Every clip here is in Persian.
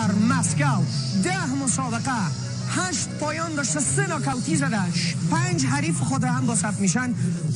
در مسکو 10 مسابقه 8 پایان داشته، 3 ناکاوتی زده، 5 حریف خود را هم با ثبت میشن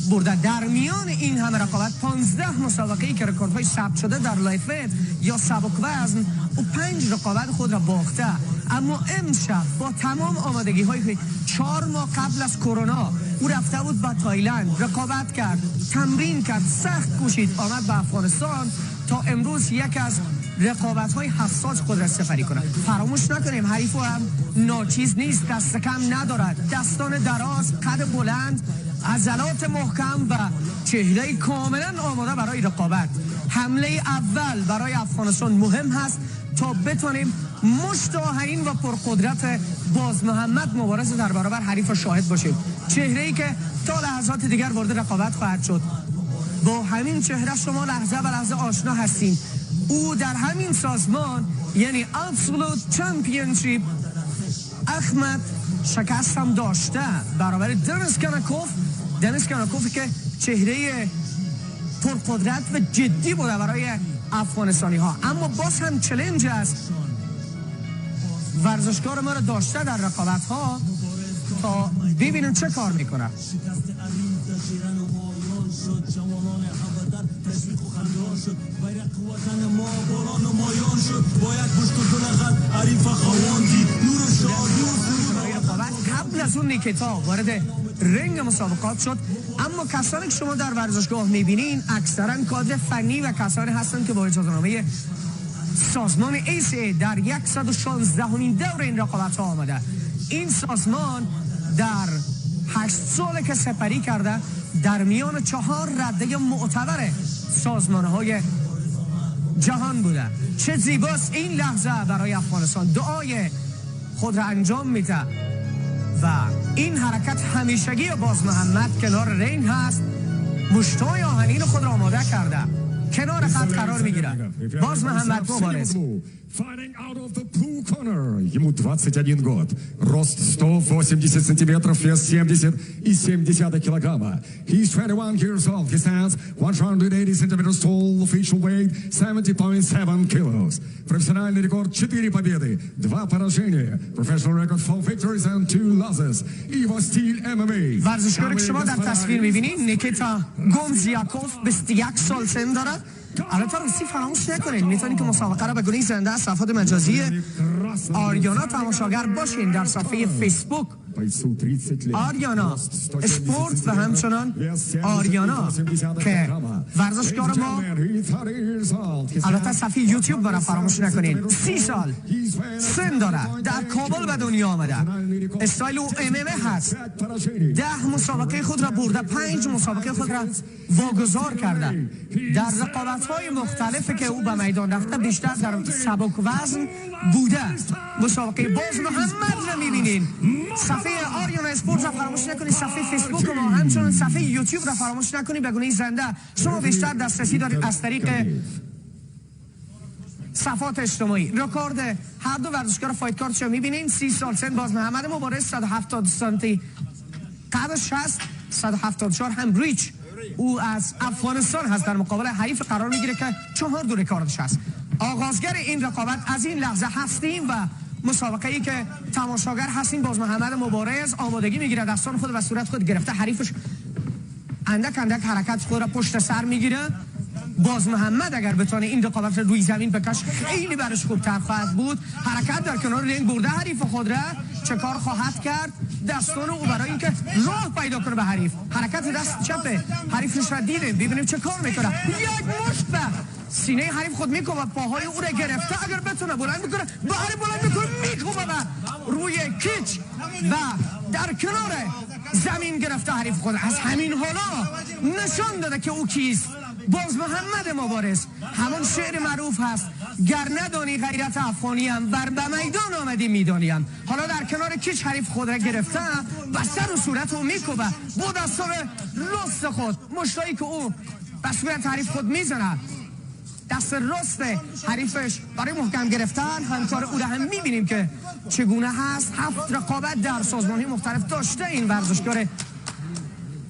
برده. در میان این همه رقابت 15 مسابقه ای که رکوردهای ثبت شده در لایفت یا سبک وزن و 5 رقابت خود را باخته. اما امشب با تمام آمادگی های 4 ماه قبل از کرونا او رفته بود به تایلند، رقابت کرد، تمرین کرد، سخت کوشید، آمد به افغانستان تا امروز یک از رقابت های حساس خود را سپری کنه. فراموش نکنیم حریف هم ناچیز نیست، دست کم ندارد، دستان دراز، قد بلند، عضلات محکم و چهره کاملا آماده برای رقابت. حمله اول برای افغانستان مهم هست تا بتونیم مشت آهنین و پرقدرت باز محمد مبارز در برابر حریف شاهد باشیم. چهره‌ای که تا لحظات دیگر وارد رقابت خواهد شد. با همین چهره شما لحظه به لحظه آشنا هستین. او در همین سازمان یعنی ابسولوت چمپیونشیپ احمد شکست هم داشته برابر دنیس کاناکوف که چهره پرقدرت و جدی بوده برای افغانستانی ها. اما باز هم چالش است ورزشکار ما را داشته در رقابت ها تا ببینیم چه کار میکنه. قبل از اون نیکتا وارد رنگ مسابقات شد. اما کسانی که شما در ورزشگاه میبینین اکثرا کادر فنی و کسانی هستند که با اجازهنامه سازمان ACA در 116مین دور این رقابت ها آمده. این سازمان در 8 سال که سپری کرده در میان 4 رده معتبر سازمان های جهان بوده. چه زیباست این لحظه برای افغانستان. دعای خود را انجام میده و این حرکت همیشگی باز محمد کنار رنگ هست. مشتای آهنین خود را آماده کرده، کنار خط قرار میگیره. باز محمد مبارز Fighting out of the blue corner. Ему 21 год. Рост 180 сантиметров, вес 70,7 килограмма. He's 21 years old. He stands 180 centimeters tall. Official weight 70.7 kilos. Профессиональный рекорд 4 победы, 2 поражения. Professional record 4 victories and 2 losses. Его стиль MMA. ورزشکاری که شما در تصویر میبینید نیکیتا گونزیاکوف 21 سال سن دارد. البته راستی فراموش نکنید میتونید که مسابقه را به گونه زنده از صفحات مجازی آریانا تماشاگر باشین در صفحه فیسبوک آریانا اسپورت و همچنان آریانا که ورزشکار ما. البته صفحه یوتیوب برای فراموش نکنین. 30 سال سن داره، در کابل به دنیا آمده، استایل او MMA هست. 10 مسابقه خود را برده، 5 مسابقه خود را واگذار کرده. در رقابت‌های مختلفی که او به میدان رفته بیشتر در سبک وزن بوده. مسابقه باز محمد را می‌بینین. صفحه آریانا اسپورت را فراموش نکنید، صفحه فیسبوک ما همچنان صفحه یوتیوب را فراموش نکنید. به گونه زنده شما بیشتر دسترسی دارید از طریق صفحات اجتماعی. رکورد هر دو ورزشکار فایت کارت رو می‌بینین. 30 سال سن باز محمد مبارز 170 سانتی قد 60 174 هم ریچ. او از افغانستان هست، در مقابل حریف قرار میگیره که 4 دو رکوردش هست. آغازگر این رقابت از این لحظه هستیم و مسابقه ای که تماشاگر هستیم. باز محمد مبارز آمادگی میگیره، دستان خود و صورت خود گرفته، حریفش اندک حرکت خود را پشت سر میگیره. باز محمد اگر بتونه این رقابت را روی زمین بکش خیلی برش خوبتر خواهد بود. حرکت در کنار رنگ برده حریف خود را چه کار خواهد کرد؟ دستان او برای اینکه راه پیدا کنه به حریف. حرکت دست چپ حریفش را دیدیم، ببینیم چه کار میکنه. یک مشت به سینه حریف خود میکنه، پاهای او را گرفته، اگر بتونه بلند میکنه بهره بلند میکنه، میکنه روی کیچ و در کنار زمین گرفته حریف خود. از همین حالا نشان داده که او کیست. باز محمد مبارز همون شعر معروف هست، گر ندانی غیرت افغانیم ور به میدان آمدی میدانیم. حالا در کنار کیچ حریف خود را گرفته و سر و صورت او میکوبه با دستان راست خود. مشتایی که او به صورت حریف خود میزنه، دست راست حریفش برای محکم گرفتن همکار او را هم میبینیم که چگونه هست. 7 رقابت در سازمان‌های مختلف داشته این ورزشکار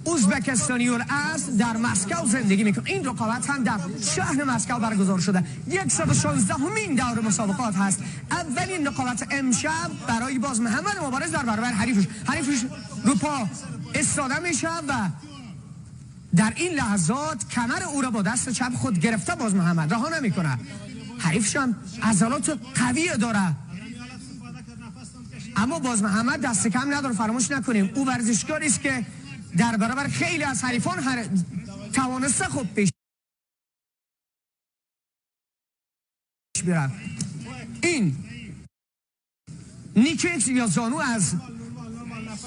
ازبکستانی الاصل در مسکو زندگی میکنه. این رقابت هم در شهر مسکو برگزار شده. 116مین دور مسابقات هست. اولین رقابت امشب برای باز محمد مبارز در برابر حریفش رو پا استاده میشه و در این لحظات کمر او را با دست چپ خود گرفته باز محمد رها نمیکنه. حریفش هم عضلات قوی داره، اما باز محمد دست کم نداره. فراموش نکنیم او ورزشکاری است که در برابر خیلی از حریفان توانسته خوب پیش بیرفت. این نیکیک یا زانو از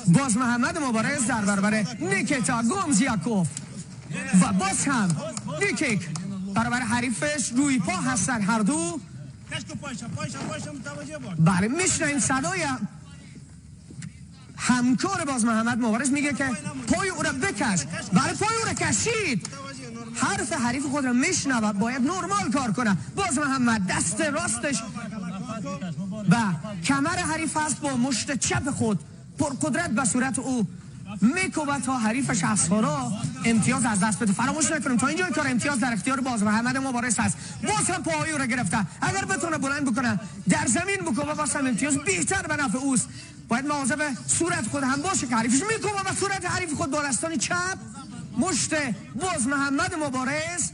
باز محمد مبارز در برابر نیکیتا گومزیاکوف و باز هم نیکیک برابر حریفش روی پا هستن هر دو. بله میشنیم صدای همکار باز محمد مبارز میگه که پای او را بکش. بله پای او را کشید. حرف حریف خود را میشنوه، باید نرمال کار کنه. باز محمد دست راستش و کمر حریف هست، با مشت چپ خود پرقدرت به صورت او میکوبه تا حریفش از را امتیاز از دست بده. فراموش نکنیم تا اینجای کار امتیاز در اختیار باز محمد مبارز هست. باز هم پای او را گرفته، اگر بتونه بلند بکنه در زمین بکوبه باز هم امتیاز بیشتر به نفع اوست. باید مواظب صورت خود هم باشه که حریفش میکوبه و صورت حریف خود با دستان چپ مشت باز محمد مبارز.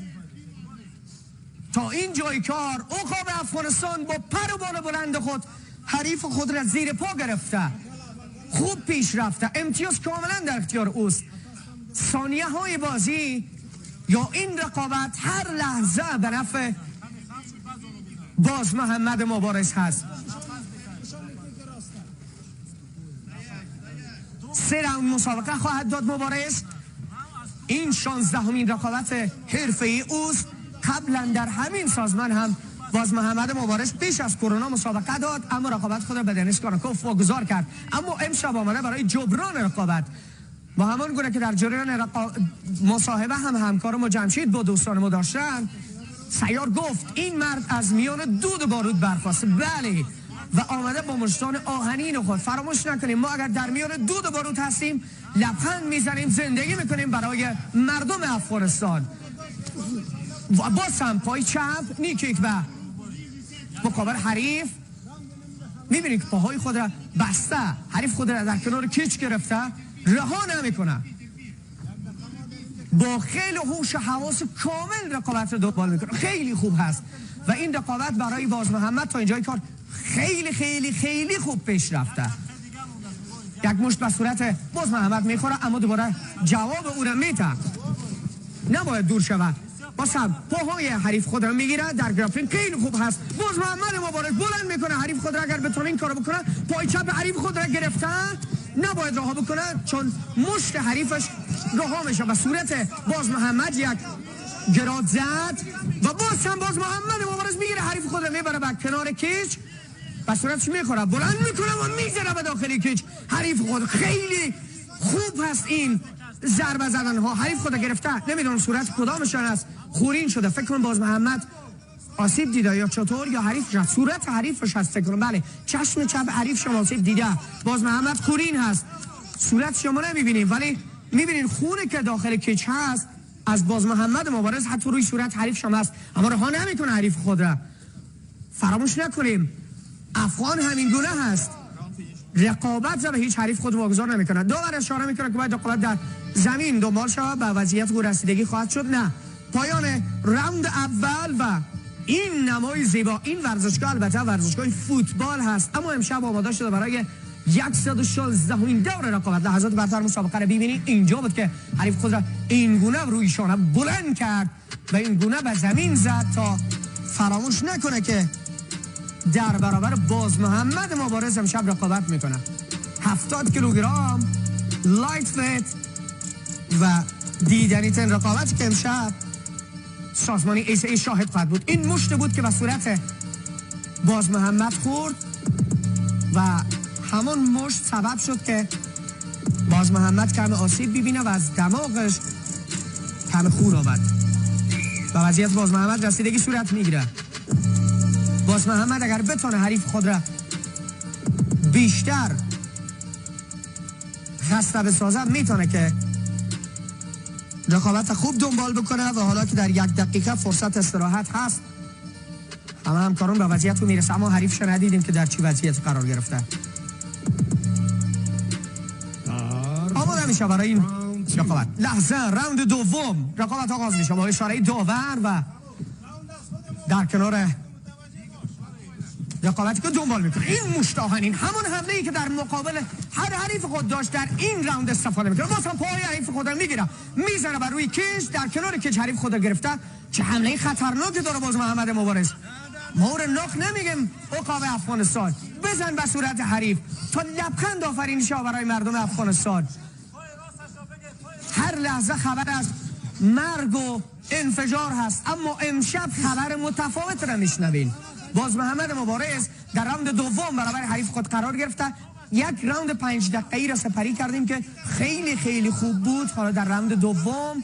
تا این جای کار عقاب افغانستان با پر و بال بلند خود حریف خود را زیر پا گرفته، خوب پیش رفته، امتیاز کاملا در اختیار اوست. ثانیه های بازی یا این رقابت هر لحظه به نفع باز محمد مبارز هست. 3 راوند مسابقه خواهد داد مبارز. این 16مین رقابت حرفه‌ای اوست. قبلا در همین سازمان هم باز محمد مبارز پیش از کرونا مسابقه داد، اما رقابت خود را به دنیس کارنکوف واگذار کرد. اما امشب آمده برای جبران رقابت. با همان گونه که در جریان مصاحبه هم همکارم جمشید با دوستان ما داشتن، سیار گفت این مرد از میان دود بارود برخاست. بله، و آمده با مشتان آهنین خود. فراموش نکنیم ما اگر در میان دود بارود هستیم لبخند میزنیم، زندگی میکنیم برای مردم افغانستان. و باز هم پای چپ نیکیک و مقابل حریف. میبینید که پاهای خود را بسته، حریف خود را در کنار کیچ گرفته، رها نمیکنه. با خیلی هوش و حواس کامل رقابت را دنبال میکنه. خیلی خوب هست و این رقابت برای باز محمد تا اینجای کار خیلی خیلی خیلی خوب پیش رفته. یک مشت به صورت باز محمد میخوره، اما دوباره جواب او را میده، نباید دور شود. باز هم پاهای حریف خود را میگیره، در گرافین خیلی خوب هست. باز محمد مبارز بلند میکنه حریف خود را، اگر بتونه این کارو بکنه پای چپ حریف خود را گرفته، نباید رها بکنه چون مشت حریفش رها میشه. به صورت باز محمد یک گراد زد و باز هم باز محمد مبارز میگیره حریف خود را میبره به کنار کیچ، به صورتش میخوره، بلند میکنه و میزنه به داخل کیچ. حریف خود خیلی خوب هست این ضربه زدن ها. حریف خود گرفته، نمیدونم صورت کدامشان است خورین شده. فکر کنم باز محمد آسیب دیده یا چطور، یا حریفش هست. صورت حریفش هست فکر کنم. بله، چشم چپ حریف شما آسیب دیده. باز محمد خورین هست، صورت شما نمیبینیم ولی میبینین خونه که داخل کیچ هست از باز محمد مبارز حتی روی صورت حریف شما هست، اما رها نمیکنه حریف خود را. فراموش نکنیم افغان همین گونه هست، رقابت را به هیچ حریف خود واگذار نمیکنه. داور اشاره میکنه که باید رقابت در زمین دنبال شود، به وضعیت او رسیدگی خواهد شد. نه، پایان راوند اول و این نمای زیبا. این ورزشگاه البته ورزشگاه فوتبال هست، اما امشب آماده شده برای 116مین دور رقابت. لحظات برتر مسابقه را ببینید. اینجا بود که حریف خود را این گونه روی شانه بلند کرد و این گونه به زمین زد تا فراموش نکنه که در برابر باز محمد مبارز امشب رقابت میکنه. 70 کیلوگرم لایت ویت و دیدنی ترین رقابتی که امشب سازمانی ایسای شاهد خواهد بود. این مشت بود که به صورت باز محمد خورد و همون مشت سبب شد که باز محمد کم آسیب ببینه و از دماغش کم خون آمد و وضعیت باز محمد رسیدگی صورت میگیره. باز محمد اگر بتونه حریف خود را بیشتر خسته بسازه میتونه که رقابت خوب دنبال بکنه و حالا که در 1 دقیقه فرصت استراحت هست همه همکاران به وضعیت رو میرسه، اما حریفش ندیدیم که در چی وضعیت قرار گرفته. آماده میشه برای این رقابت. لحظه راوند دوم رقابت آغاز میشه با اشاره داور و در کنار رقابتی که دنبال میکنه این مشتاقنین همون حمله ای که در مقابل هر حریف خود داشت در این راوند استفاده میکنه. واسه پای حریف خود میگیره میزنه بر روی کش، در کنار کش حریف خود گرفته. چه حمله خطرناکی داره باز محمد مبارز. مور ناک نمیگم عقاب افغانستان، بزن به صورت حریف تا لبخند آفرین شه برای مردم افغانستان. هر لحظه خبر از مرگ و انفجار هست، اما امشب خبر متفاوت را میشنوین. باز محمد مبارز در راوند دوم برابر حریف خود قرار گرفته. یک راوند 5 دقیقه‌ای را سپری کردیم که خیلی خیلی خوب بود. حالا در راوند دوم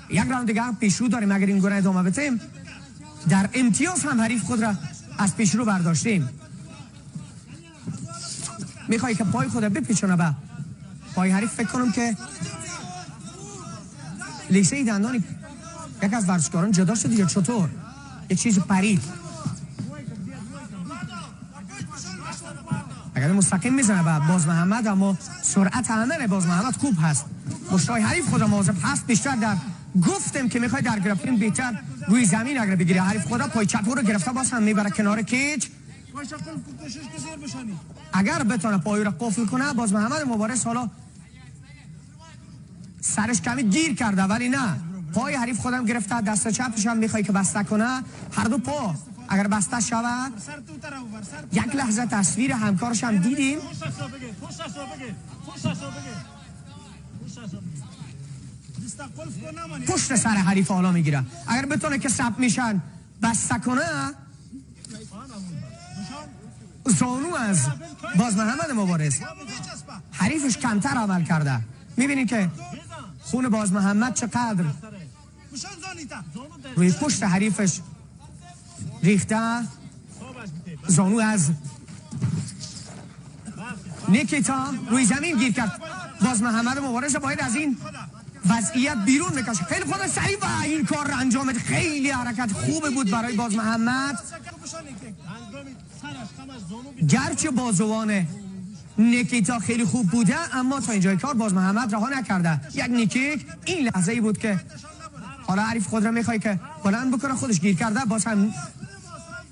یک راوند دیگه هم پیشرو داریم. اگر این گونه ادامه بدیم در امتیاز هم حریف خود را از پیشرو برداشتیم. میخوای که پای خود بپیچونه به پای حریف. فکر کنم که لیسه دندانی یک از ورزشکاران جدا شد یا چطور؟ یک چیز پرید. اگر مستقیم میزنه به باز محمد، اما سرعت عمل باز محمد خوب هست. مشتای حریف خود مواظب هست. بیشتر در گفتم که میخوای در گرفتن بهتر روی زمین اگر بگیره. حریف خود پای چپ رو گرفته، باز هم میبره کنار کیج. اگر بتونه پای رو قفل کنه باز محمد مبارز حالا سرش کمی گیر کرده، ولی نه، پای حریف خودم گرفته. دست چپش هم میخوای که بسته کنه. هر دو پا اگر بسته شود، یک لحظه تصویر همکارش هم دیدیم پشت سر حریف حالا میگیره. اگر بتونه که سب میشن بسته کنه، زانو از باز محمد مبارز حریفش کمتر عمل کرده. میبینید که خون باز محمد چقدر روی پشت حریفش ریخته. زانو از نیکیتا روی زمین گیر کرد. باز محمد مبارز باید از این وضعیت بیرون بکشه. خیلی خود سریع و این کار را انجام بده. خیلی حرکت خوبه بود برای باز محمد. گرچه بازوان نیکیتا خیلی خوب بوده، اما تا اینجای کار باز محمد رها نکرده. یک نیکیک این لحظه ای بود که حالا حریف خود را میخوای که بلند بکنه، خودش گیر کرده. باز هم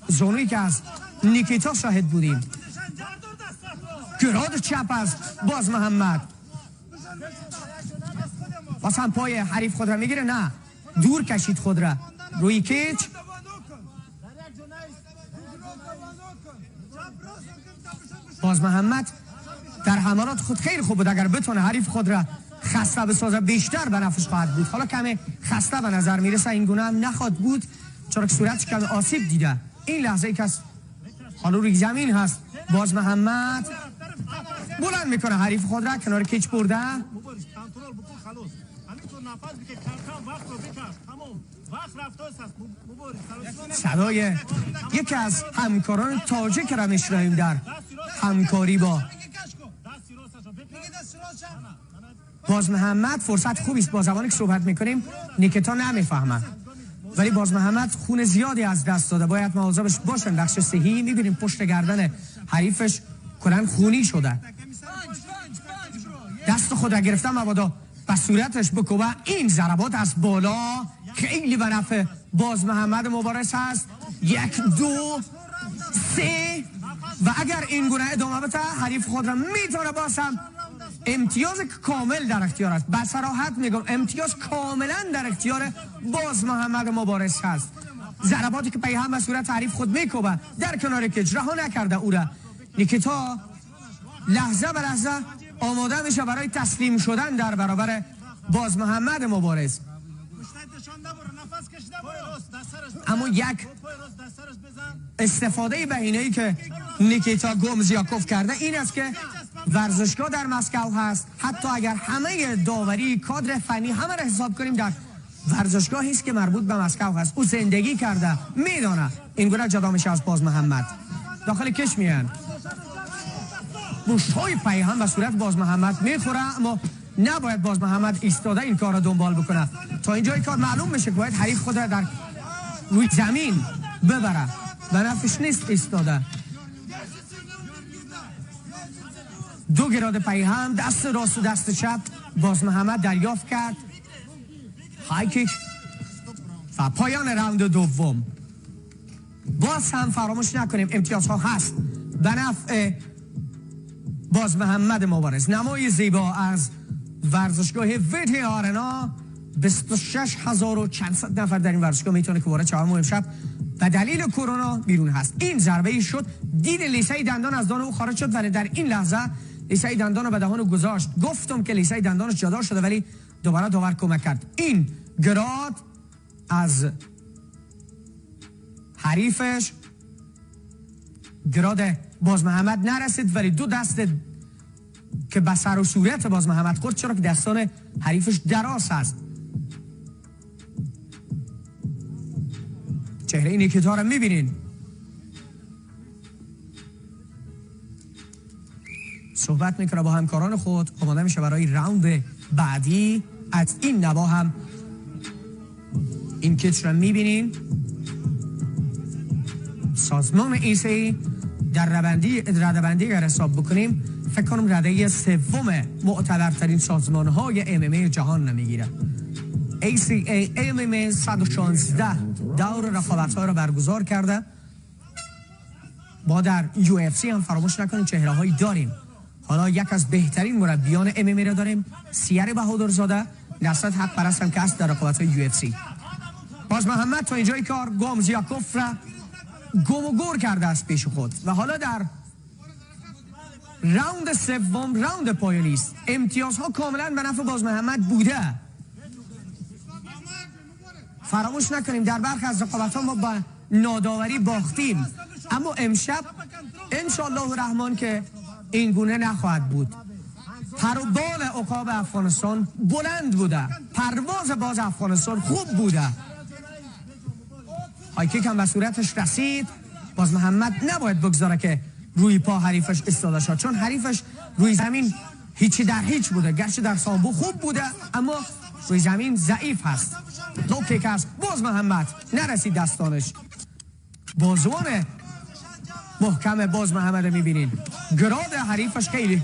زانویی که از نیکیتا شاهد بودیم. گراد چپ از باز محمد. باز هم پای حریف خود را میگیره، نه، دور کشید خود را روی کیچ. باز محمد در حملات خود خیلی خوب بود. اگر بتونه حریف خود را خسته بسازه بیشتر به نفعش خواهد بود. حالا کمی خسته به نظر میرسه، این گونه هم نخواد بود چرا که صورتش کمی آسیب دیده. این لحظه ای که حالا روی زمین هست، باز محمد بلند میکنه حریف خود را کنار کیچ برده. صدای یکی از همکاران تاجیک را میشنویم در همکاری با باز محمد. فرصت خوبی است. با زمانی که صحبت میکنیم نیکتا نمیفهمه، ولی باز محمد خون زیادی از دست داده، باید مواظبش باشن. بخش صحی میبینیم پشت گردن حریفش کلن خونی شده. دست خود گرفته مبادا به صورتش بکوبه. این ضربات از بالا خیلی به نفع باز محمد مبارز هست. 1 2 3 و اگر این گونه ادامه بده حریف خود را میتونه باز هم امتیاز کامل در اختیار است. به صراحت میگم امتیاز کاملا در اختیار باز محمد مبارز هست. ضرباتی که پی هم به صورت حریف خود میکوبه در کنار کج رها نکرده او را. نیکیتا لحظه به لحظه آماده میشه برای تسلیم شدن در برابر باز محمد مبارز. اما یک استفاده بهینه‌ای که نیکیتا گومزیاکوف کرده این است که ورزشگاه در مسکو هست. حتی اگر همه داوری کادر فنی همه را حساب کنیم، در ورزشگاهی است که مربوط به مسکو هست. او زندگی کرده، میدانه این گونه جدا میشه از باز محمد. داخل کش میان بوش‌های پی هم به صورت باز محمد میخوره، اما نباید باز محمد ایستاده این کار را دنبال بکنه. تا اینجای کار معلوم میشه که باید حریف خود را در روی زمین ببره و نفش نیست ایستاده. دو گراد پای هم، دست راست و دست چپ باز محمد دریافت کرد. های کیک و پایان راوند دوم. باز هم فراموش نکنیم امتیازها هست به نفع باز محمد مبارز. نمای زیبا از ورزشگاه ویتی آرنا. 26,000 و چند صد نفر در این ورزشگاه میتونه که وارد چهارم امشب به دلیل کرونا بیرون هست. این ضربه ای شد، دید لیسه دندان از دهان او خارج شد ولی در این لحظه لیسه دندان رو به دهان گذاشت. گفتم که لیسه دندانش جدا شده ولی دوباره داور کمک کرد. این گراد از حریفش گراد باز محمد نرسید ولی دو دست که به سر و صورت باز محمد خورد، چرا که دستان حریفش دراز هست. چهره این نیکیتا رو میبینین. صحبت میکنه با همکاران خود، آماده میشه برای راوند بعدی. از این نوا هم این کیچ رو میبینین. سازمان ایسی در ردبندی اگر حساب بکنیم فکر کنم رده سوم معتبرترین سازمان‌های MMA جهان نمیگیره. ACA MMA 116 دور رقابت‌ها را برگزار کرده. ما در UFC هم فراموش نکنیم چهره‌هایی داریم. حالا یک از بهترین مربیان MMA را داریم، سیر بهادرزاده. نصرت حق پرست هم که است در رقابت‌های UFC. باز محمد تا اینجای کار گامزیاکوف را گم و گور کرده است پیش خود و حالا در راوند سوم، راوند پایانی است. امتیازها کاملا به نفع باز محمد بوده. فراموش نکنیم در برخی از رقابت‌ها ما با ناداوری باختیم، اما امشب انشالله الرحمن که این گونه نخواهد بود. پر و بال عقاب افغانستان بلند بوده، پرواز باز افغانستان خوب بوده. هایکیک هم به صورتش رسید. باز محمد نباید بگذاره که روی پا حریفش استاده شد، چون حریفش روی زمین هیچی در هیچ بوده. گرچه در سامبو خوب بوده اما روی زمین ضعیف هست. لو کیک است. باز محمد نرسید دستانش. بازوان محکم باز محمد میبینین. گراد حریفش خیلی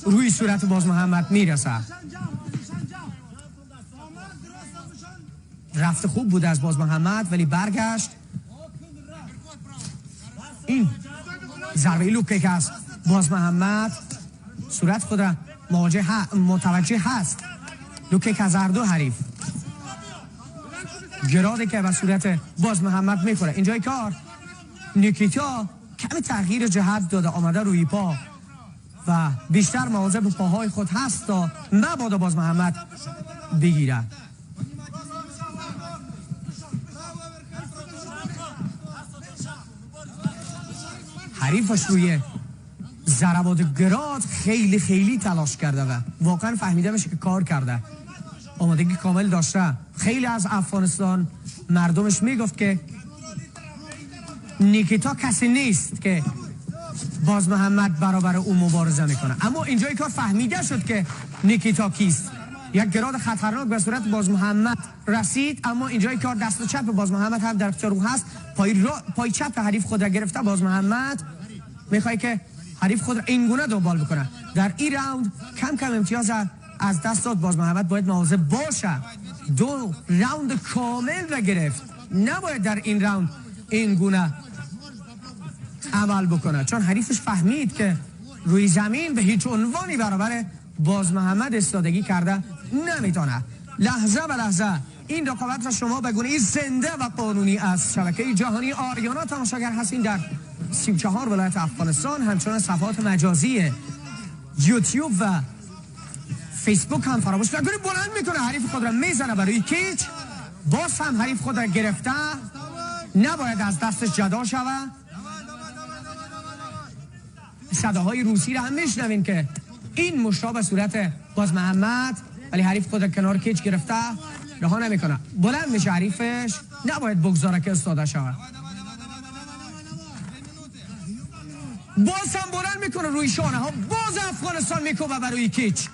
روی صورت باز محمد میرسه. رفت خوب بوده از باز محمد ولی برگشت. این ضربه لوکیک است. باز محمد صورت خود را متوجه هست. لوکیک از هر دو حریف. گراده که به صورت باز محمد میخوره. اینجای کار نیکیتا کمی تغییر جهت داده، آمده روی پا و بیشتر مواظب پاهای خود هست تا مبادا باز محمد بگیره. حریفش روی ضربات گراد خیلی خیلی تلاش کرده و واقعا فهمیده میشه که کار کرده، آمادگی کامل داشته. خیلی از افغانستان مردمش میگفت که نیکیتا کسی نیست که باز محمد برابر او مبارزه میکنه، اما اینجای کار فهمیده شد که نیکیتا کیست. یک گراد خطرناک به صورت باز محمد رسید، اما اینجای کار دست چپ باز محمد هم در اختیار او هست. پای چپ حریف خود را گرفته. باز محمد میخواد که حریف خود را اینگونه دنبال بکنه. در این راوند کم کم امتیاز از دست داد. باز محمد باید مواظب باشه. 2 راوند کامل را گرفت، نباید در این راوند اینگونه عمل بکنه، چون حریفش فهمید که روی زمین به هیچ عنوانی برابر باز محمد استادگی کرده نمیتونه. لحظه به لحظه این رقابت را شما به گونه زنده و قانونی از شبکه جهانی آریانا تماشاگر هستین در 34 ولایت افغانستان. همچنان صفحات مجازی یوتیوب و فیسبوک هم فراموش نکنید. بلند میکنه حریف خود را میزنه برای کیچ. باز هم حریف خود را گرفته، نباید از دستش جدا شود. صداهای روسی را هم میشنوین که این مشتا به صورت باز محمد، ولی حریف خود را کنار کیچ گرفته رها نمیکنه. بلند میشه حریفش، نباید بگذاره که استاده شود. باز هم بلند میکنه روی شانه ها. باز افغانستان میکوبه برای کیچ.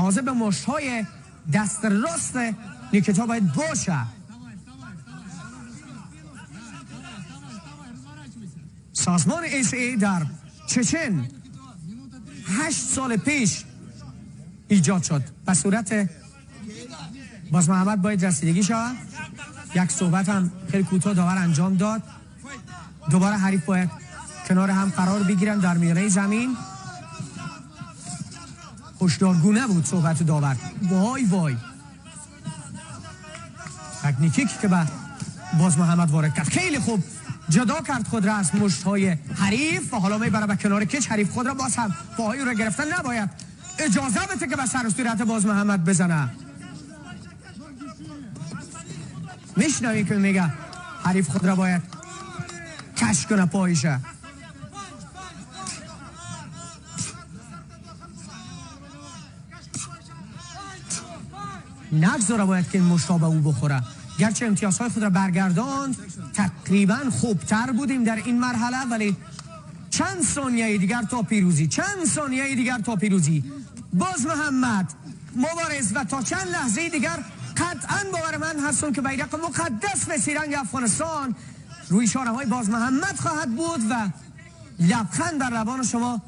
مواظب به مشت‌های دست راست نیکیتا باید باشه. سازمان SA در چچن 8 سال پیش ایجاد شد. به صورت باز محمد باید رسیدگی شود. یک صحبت هم خیلی کوتاه داور انجام داد. دوباره حریف باید کنار هم قرار بگیرن در میانه زمین. هشدارگونه بود صحبت داور. وای وای تکنیکی که به باز محمد وارد کرد خیلی خوب جدا کرد خود را از مشت‌های حریف و حالا میبره به کنار کش. حریف خود را باز هم پاهای را گرفتن. نباید اجازه بده که به سر و صورت باز محمد بزنه. میشنوی که میگه حریف خود را باید کش کنه پایشه. نگذاره باید که این مشتا به او بخوره. گرچه امتیازهای خود را برگرداند تقریبا خوبتر بودیم در این مرحله، ولی چند ثانیه دیگر تا پیروزی. باز محمد مبارز و تا چند لحظه دیگر قطعا باور من هستم که بیرق مقدس به رنگ افغانستان روی شانه های باز محمد خواهد بود و لبخند در لبان شما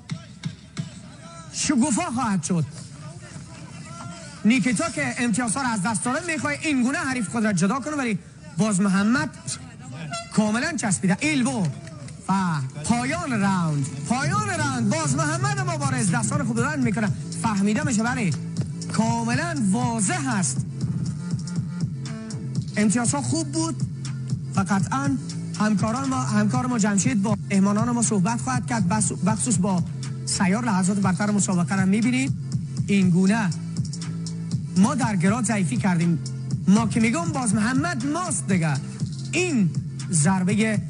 شگوفا خواهد شد. نیکیتا که امتیازها را از دست داده میخواه این گونه حریف خود را جدا کنه، ولی باز محمد کاملا چسبیده. ایلبو و پایان راوند باز محمد مبارز دستان خوب دادن میکنه. فهمیده میشه ولی کاملا واضح هست امتیازها خوب بود و قطعا همکار ما جمشید با مهمانان ما صحبت خواهد کرد، بخصوص با سیار لحظات برتر مسابقه را میبینید. این گونه ما در گراد ضعیفی کردیم. ما که میگم باز محمد ماست دیگه. این ضربه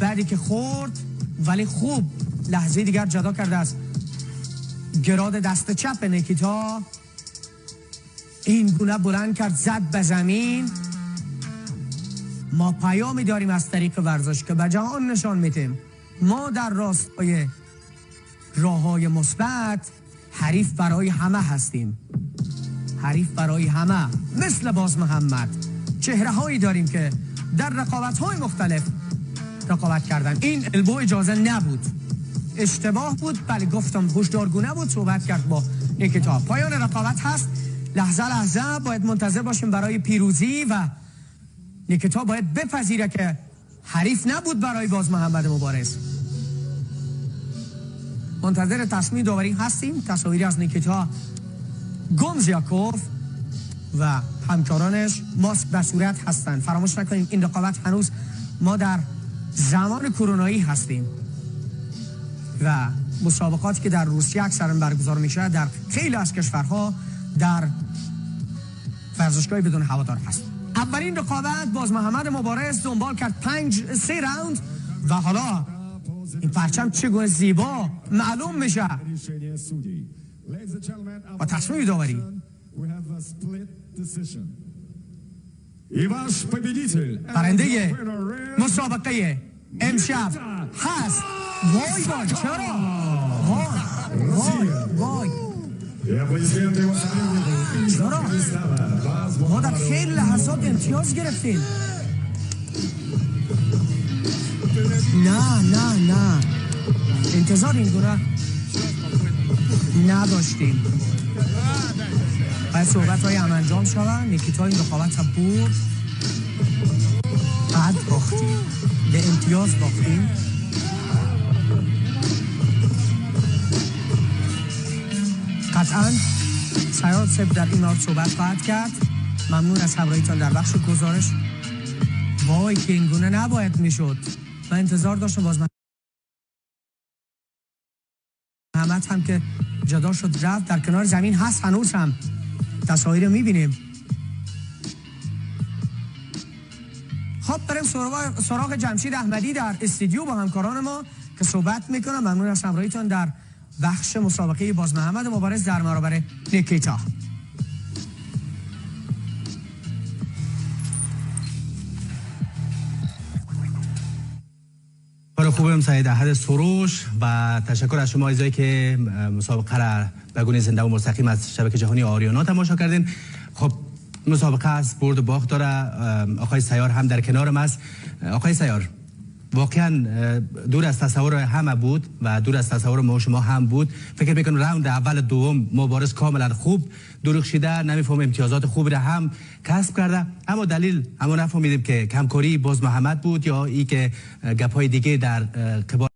بعدی که خورد ولی خوب لحظه دیگر جدا کرده از گراد دست چپ نیکیتا. این گونه بلند کرد زد به زمین. ما پیامی داریم از طریق ورزش که به جهان نشان میدیم ما در راستای راههای مثبت حریف برای همه هستیم. مثل باز محمد چهره هایی داریم که در رقابت های مختلف رقابت کردن. این البو اجازه نبود، اشتباه بود. بله گفتم هشدارگونه بود. صحبت کرد با نیکیتا. پایان رقابت هست. لحظه باید منتظر باشیم برای پیروزی و نیکیتا باید بپذیره که حریف نبود برای باز محمد مبارز. منتظر تصمیم داوری هستیم. تصاویری از نیکیتا گومزیاکوف و همکارانش ماسک به صورت هستند. فراموش نکنیم این رقابت هنوز ما در زمان کرونایی هستیم و مسابقاتی که در روسیه اکثرا برگزار میشه در خیلی از کشورها در ورزشگاه بدون هوادار هست. اولین رقابت باز محمد مبارز دنبال کرد 3 راوند و حالا این پرچم چگونه زیبا معلوم میشه با تصمیم داوری. برنده مسابقه امشب هست. وای چرا؟ وای چرا؟ ما در خیلی لحظات امتیاز گرفتیم. نه انتظار این گونه نداشتیم. باید صحبت های هم انجام شود. نیکیتا این رقابت ها بود. بعد باختیم، به امتیاز باختیم. قطعا سیار سب در این مورد صحبت خواهد کرد. ممنون از همراهیتان در بخش گزارش. وای که این گونه نباید میشد. من انتظار داشتم باز محمد هم که جدا شد رفت در کنار زمین هست. هنوز هم تصاویر میبینیم. خب بریم سراغ جمشید احمدی در استودیو با همکاران ما که صحبت میکنم. ممنون از همراهیتان در بخش مسابقه باز محمد مبارز در برابر نیکیتا. خوبم سعید احد سروش و تشکر از شما عزیزایی که مسابقه را به گونه زنده و مستقیم از شبکه جهانی آریانا تماشا کردین. خب مسابقه از برد و باخت داره. آقای سیار هم در کنارم است. آقای سیار، واقعا دور از تصور همه بود و دور از تصور ما شما هم بود. فکر میکنم راوند اول دوم مبارز کاملا خوب درخشیده، نمیفهم امتیازات خوبی را هم کسب کرده، اما دلیل اما نفهمیدیم که کمکاری باز محمد بود یا ای که گپ‌های دیگه در قبال